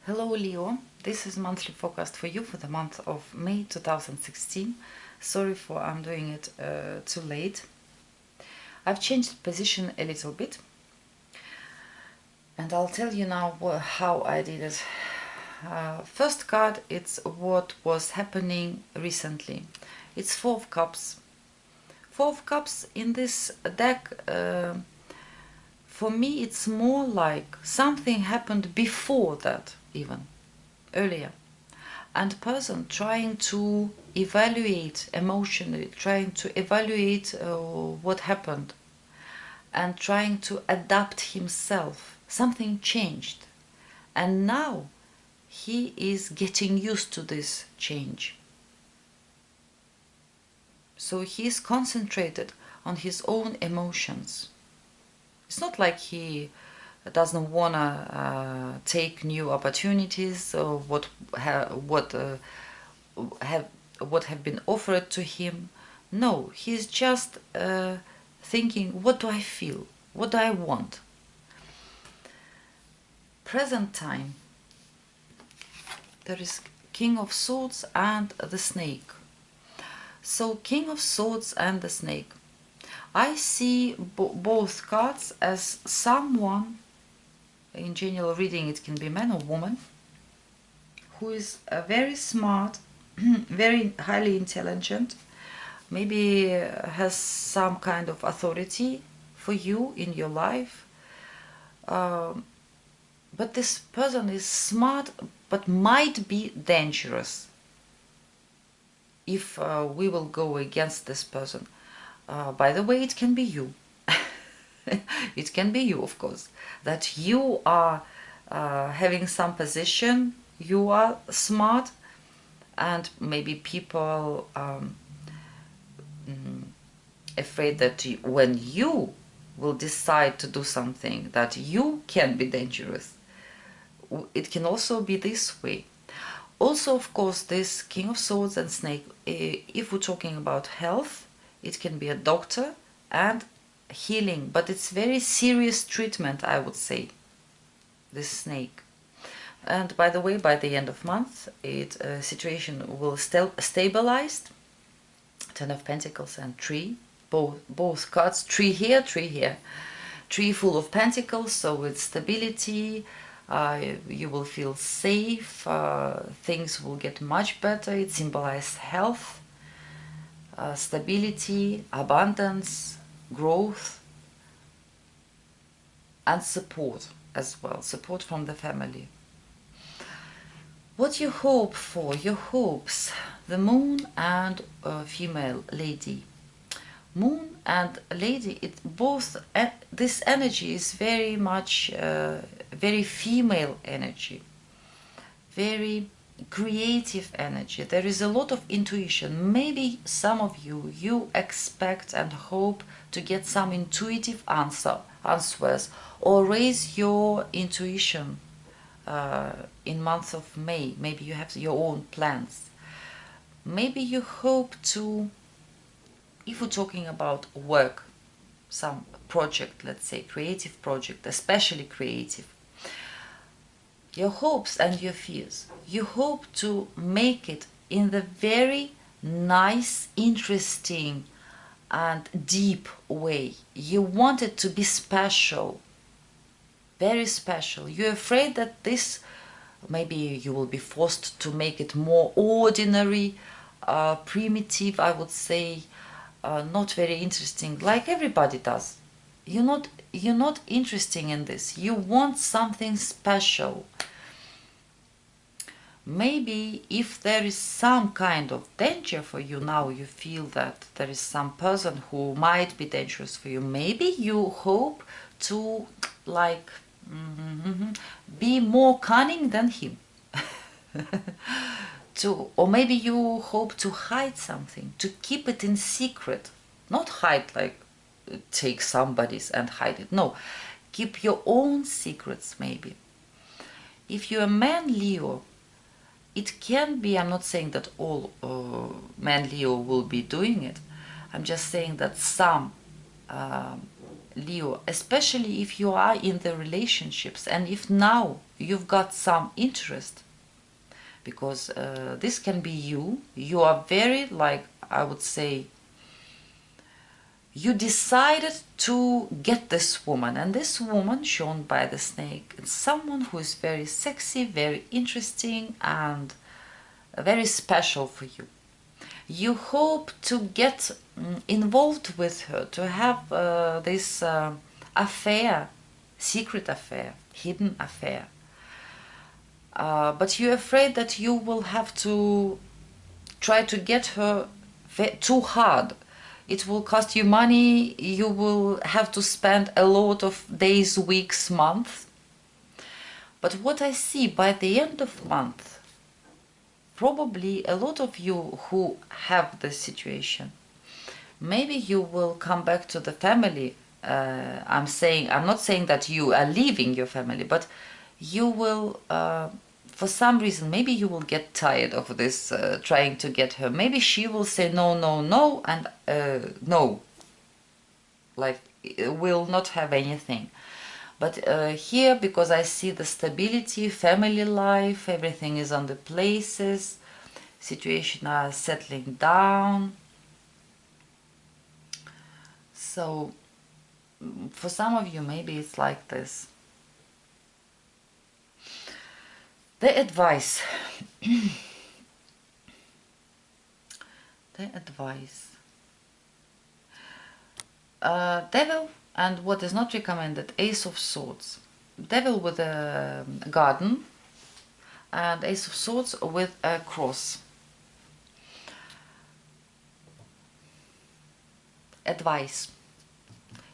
Hello Leo, this is monthly forecast for you for the month of May 2016. Sorry for I'm doing it too late. I've changed position a little bit and I'll tell you now how I did it. First card, it's what was happening recently. It's Four of Cups. Four of Cups in this deck, for me it's more like something happened before that, even earlier, and person trying to evaluate emotionally, trying to evaluate what happened and trying to adapt himself. Something changed and now he is getting used to this change. So he is concentrated on his own emotions. It's not like he doesn't want to take new opportunities or what have been offered to him. No, he's just thinking, what do I feel? What do I want? Present time, there is King of Swords and the Snake. So King of Swords and the Snake, I see both cards as someone, in general reading it can be man or woman, who is very smart, very highly intelligent, maybe has some kind of authority for you in your life. But this person is smart but might be dangerous if we will go against this person. By the way, it can be you. It can be you, of course, that you are having some position, you are smart, and maybe people afraid that when you will decide to do something, that you can be dangerous. It can also be this way. Also, of course, this King of Swords and Snake, if we're talking about health, it can be a doctor and healing, but it's very serious treatment, I would say, this snake. And by the way, by the end of month, situation will still stabilized. Ten of Pentacles and Tree, both cards, tree here, tree full of pentacles, so it's stability. You will feel safe, things will get much better. It symbolizes health, stability, abundance, growth, and support as well, support from the family. What you hope for, your hopes, the moon and female lady. Moon and lady, it both, this energy is very much very female energy, very creative energy. There is a lot of intuition. Maybe some of you expect and hope to get some intuitive answers or raise your intuition in month of May. Maybe you have your own plans. Maybe you hope to, if we're talking about work, some project, let's say creative project, especially creative, your hopes and your fears, you hope to make it in the very nice, interesting and deep way. You want it to be special, very special. You're afraid that this, maybe you will be forced to make it more ordinary, primitive, I would say, not very interesting, like everybody does. You're not interested in this. You want something special. Maybe if there is some kind of danger for you now, you feel that there is some person who might be dangerous for you, maybe you hope to like be more cunning than him. Or maybe you hope to hide something, to keep it in secret. Not hide like take somebody's and hide it. No, keep your own secrets maybe. If you're a man Leo, it can be, I'm not saying that all man Leo will be doing it. I'm just saying that some Leo, especially if you are in the relationships and if now you've got some interest, because this can be you are very, like, I would say, you decided to get this woman, and this woman shown by the snake is someone who is very sexy, very interesting, and very special for you. You hope to get involved with her, to have this affair, secret affair, hidden affair. But you're afraid that you will have to try to get her too hard. It will cost you money, you will have to spend a lot of days, weeks, months. But what I see by the end of month, probably a lot of you who have this situation, maybe you will come back to the family. I'm not saying that you are leaving your family, but you will, for some reason, maybe you will get tired of this trying to get her. Maybe she will say no, no, no, and no, like will not have anything. But here, because I see the stability, family life, everything is on the places, situation are settling down. So for some of you, maybe it's like this. The advice. The advice. Devil, and what is not recommended, Ace of Swords. Devil with a garden, and Ace of Swords with a cross. Advice.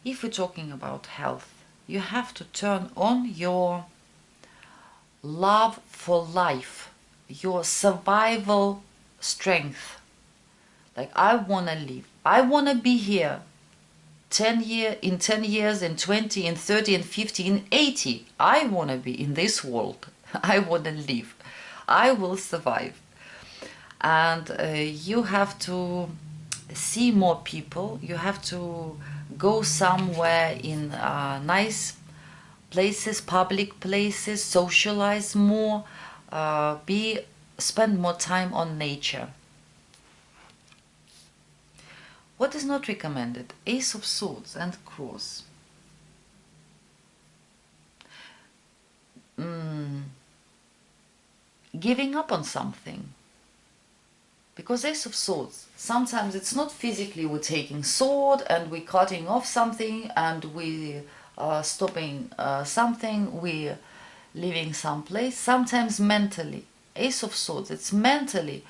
If we're talking about health, you have to turn on your love for life, your survival strength. Like, I want to live, I want to be here in 10 years, in 20, in 30, in 50, in 80. I want to be in this world. I want to live. I will survive. And you have to see more people. You have to go somewhere in nice places, public places, socialize more, spend more time on nature. What is not recommended? Ace of Swords and Cross. Giving up on something. Because Ace of Swords, sometimes it's not physically we're taking sword and we're cutting off something and we stopping something, we're leaving some place. Sometimes mentally. Ace of Swords, it's mentally.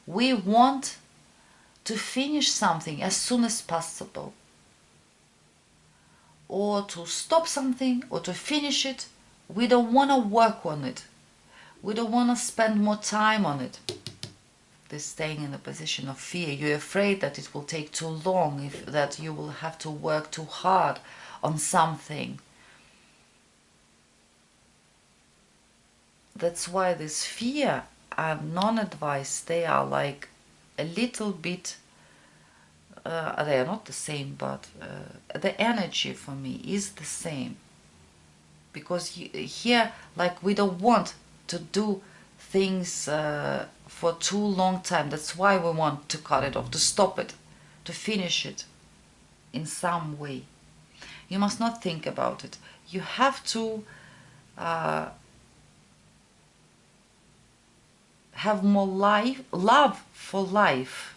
We want to finish something as soon as possible, or to stop something, or to finish it. We don't want to work on it. We don't want to spend more time on it. This staying in a position of fear. You're afraid that it will take too long, that you will have to work too hard on something. That's why this fear and non-advice, they are like a little bit, they are not the same, but the energy for me is the same. Because here, like, we don't want to do things for too long time. That's why we want to cut it off, to stop it, to finish it in some way. You must not think about it. You have to have more love for life.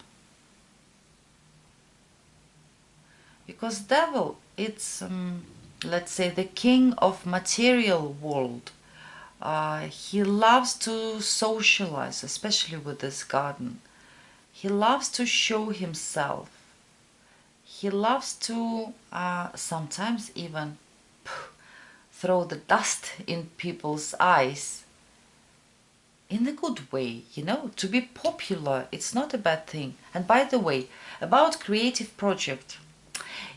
Because devil, it's, let's say, the king of material world. He loves to socialize, especially with this garden. He loves to show himself. He loves to sometimes even throw the dust in people's eyes. In a good way, you know, to be popular, it's not a bad thing. And by the way, about creative project,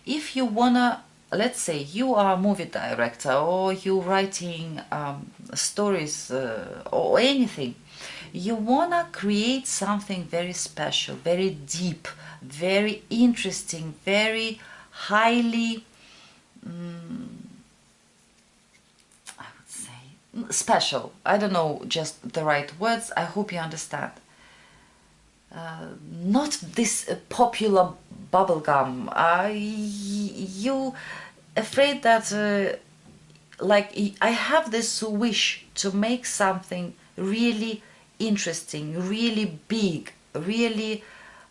if you wanna, let's say you are a movie director, or you're writing stories or anything, you wanna create something very special, very deep, very interesting, very highly I would say, special. I don't know just the right words. I hope you understand. Not this popular bubblegum. You afraid that like I have this wish to make something really interesting, really big, really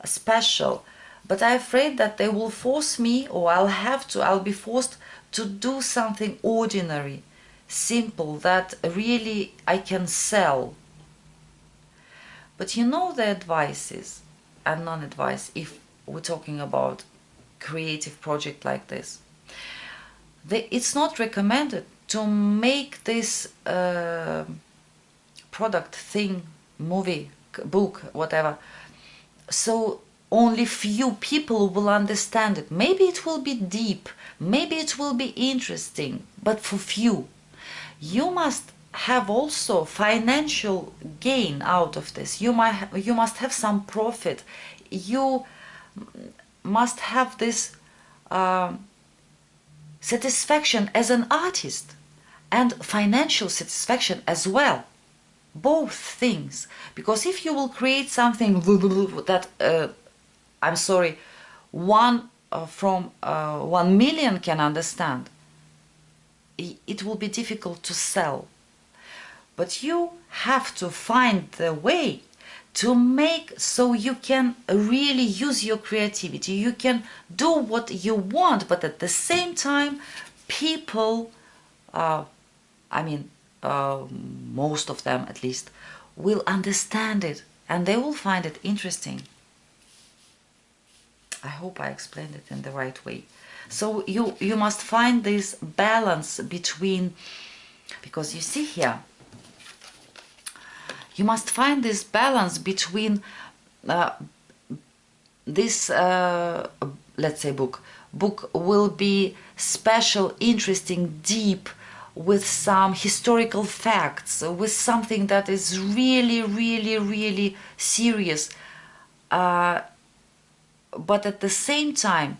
special, but I'm afraid that they will force me, or I'll be forced to do something ordinary, simple, that really I can sell. But you know the advices and non-advice if we're talking about creative project like this. It's not recommended to make this product, thing, movie, book, whatever, so only few people will understand it. Maybe it will be deep, maybe it will be interesting, but for few. You must have also financial gain out of this. You must have some profit. You must have this satisfaction as an artist and financial satisfaction as well. Both things. Because if you will create something that, I'm sorry, one from 1 million can understand, it will be difficult to sell. But you have to find the way to make so you can really use your creativity. You can do what you want, but at the same time, people, most of them at least, will understand it and they will find it interesting. I hope I explained it in the right way. So you must find this balance between, because you see here, you must find this balance between this, let's say, book will be special, interesting, deep, with some historical facts, with something that is really, really, really serious. But at the same time,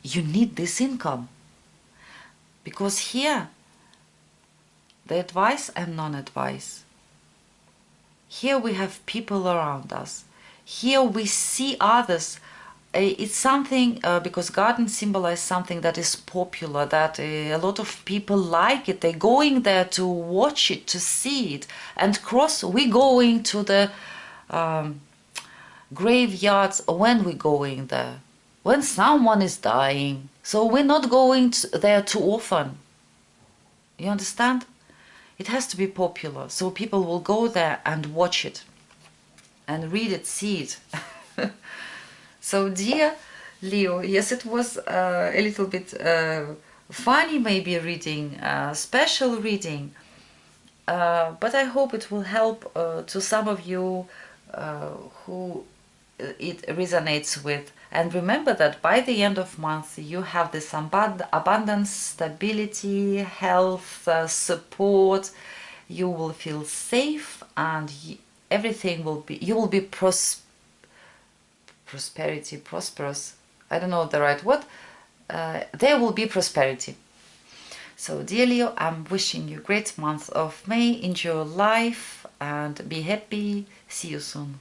you need this income. Because here, the advice and non-advice. Here we have people around us. Here we see others. It's something, because garden symbolizes something that is popular, that a lot of people like it. They're going there to watch it, to see it. And we're going to the graveyards when we're going there. When someone is dying. So we're not going there too often. You understand? It has to be popular, so people will go there and watch it and read it, see it. So dear Leo, yes, it was a little bit funny maybe reading, special reading, but I hope it will help to some of you who it resonates with. And remember that by the end of month you have this abundance, stability, health, support. You will feel safe, and everything will be, you will be prosperous. I don't know the right word. There will be prosperity. So dear Leo, I'm wishing you a great month of May. Enjoy your life and be happy. See you soon.